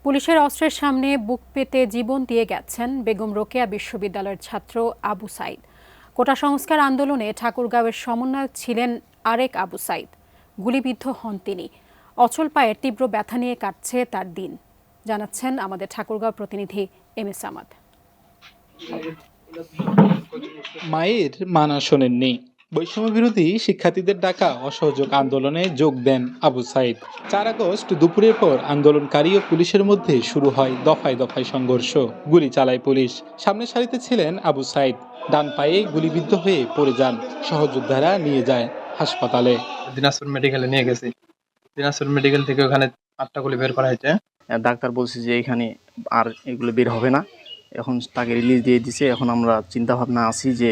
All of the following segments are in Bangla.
পুলিশের অস্ত্রের সামনে বুক পেতে জীবন দিয়ে গেছেন বেগম রোকেয়া বিশ্ববিদ্যালয়ের ছাত্র আবু সাইদ। কোটা সংস্কার আন্দোলনে ঠাকুরগাঁওয়ের সমন্বয়ক ছিলেন আরেক আবু সাইদ। গুলিবিদ্ধ হন তিনি। অচল পায়ের তীব্র ব্যথা নিয়ে কাটছে তার দিন, জানাচ্ছেন আমাদের ঠাকুরগাঁও প্রতিনিধি এম এ সামাদ। মায়ের মানা শোনেননি। বৈষম্য বিরোধী শিক্ষার্থীদের ডাকা অসহযোগ আন্দোলনে যোগ দেন আবু সাইদ। 4 আগস্ট দুপুরের পর আন্দোলনকারী ও পুলিশের মধ্যে শুরু হয় দফায় দফায় সংঘর্ষ। গুলি চালায় পুলিশ। সামনের সারিতে ছিলেন আবু সাইদ। ডান পায়ে গুলিবিদ্ধ হয়ে পড়ে যান। সহযোদ্ধারা নিয়ে যায় হাসপাতালে। দিনাজপুর মেডিকেলে নিয়ে গেছি। দিনাজপুর মেডিকেল থেকে ওখানে 8টা গুলি বের করা হয়েছে। ডাক্তার বলছে যে এখানে আর এগুলো বের হবে না, এখন তাকে রিলিজ দিয়ে দিছে। এখন আমরা চিন্তা ভাবনা আছি যে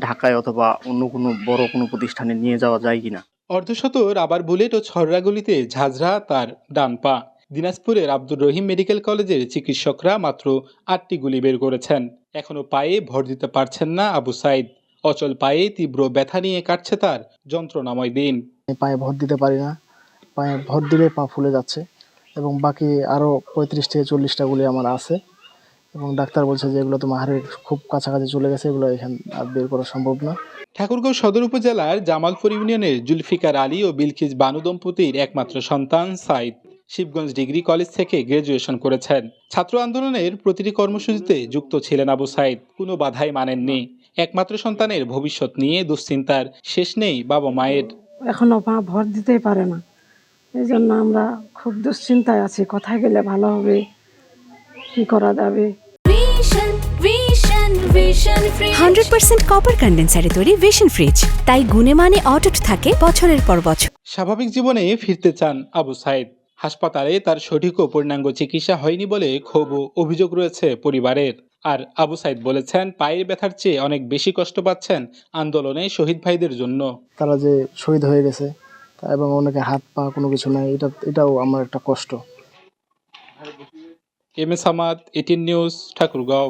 ঢাকায় অথবা অন্য কোনো বড় কোনো প্রতিষ্ঠানে নিয়ে যাওয়া যায় কিনা। অর্ধশত রাবার বুলেট ও ছররা গুলিতে ঝাঁঝরা তার ডান পা। দিনাজপুরের আব্দুর রহিম মেডিকেল কলেজের চিকিৎসকরা মাত্র 8টি গুলি বের করেছেন। এখনো পায়ে ভর দিতে পারছেন না আবু সাইদ। অচল পায়ে তীব্র ব্যথা নিয়ে কাটছে তার যন্ত্রণাময় দিন। পায়ে ভর দিতে পারি না, পায়ে ভর দিলে পা ফুলে যাচ্ছে এবং বাকি আরও 35 থেকে 40টা গুলি আমার আছে এবং ডাক্তার বলছে যে এগুলো তোমার হাড়ের খুব কাছাকাছি চলে গেছে, এগুলো এখান আর বের করা সম্ভব না। ঠাকুরগাঁও সদর উপজেলার জামালপুর ইউনিয়নের জুলফিকার আলী ও বিলকিস বানু দম্পতির একমাত্র সন্তান সাইদ শিবগঞ্জ ডিগ্রি কলেজ থেকে গ্রাজুয়েশন করেছেন। ছাত্র আন্দোলনের প্রতিটি কর্মসূচিতে যুক্ত ছিলেন আবু সাইদ। কোনো বাধাই মানেননি। একমাত্র সন্তানের ভবিষ্যৎ নিয়ে দুশ্চিন্তার শেষ নেই বাবা মায়ের। এখনো পা ভর দিতেই পারে না, এই জন্য আমরা খুব দুশ্চিন্তায় আছি। কোথায় গেলে ভালো হবে, কি করা যাবে। 100% কপার কন্ডেন্সারে তৈরি ভিশন ফ্রিজ, তাই গুণে মানে অটুট থাকে বছরের পর বছর। স্বাভাবিক জীবনে ফিরতে চান আবু সাইদ। হাসপাতালে তার সঠিক ও পূর্ণাঙ্গ চিকিৎসা হয়নি বলে ক্ষোভ ও অভিযোগ রয়েছে পরিবারের। আর আবু সাইদ বলেছেন, পায়ের ব্যথার চেয়ে অনেক বেশি কষ্ট পাচ্ছেন আন্দোলনে শহীদ ভাইদের জন্য। তারা যে শহীদ হয়ে গেছে এবং অনেকে হাত পা কোনো কিছু নাই, এটাও আমার একটা কষ্ট। M A Samad, 18 news, Thakurgaon.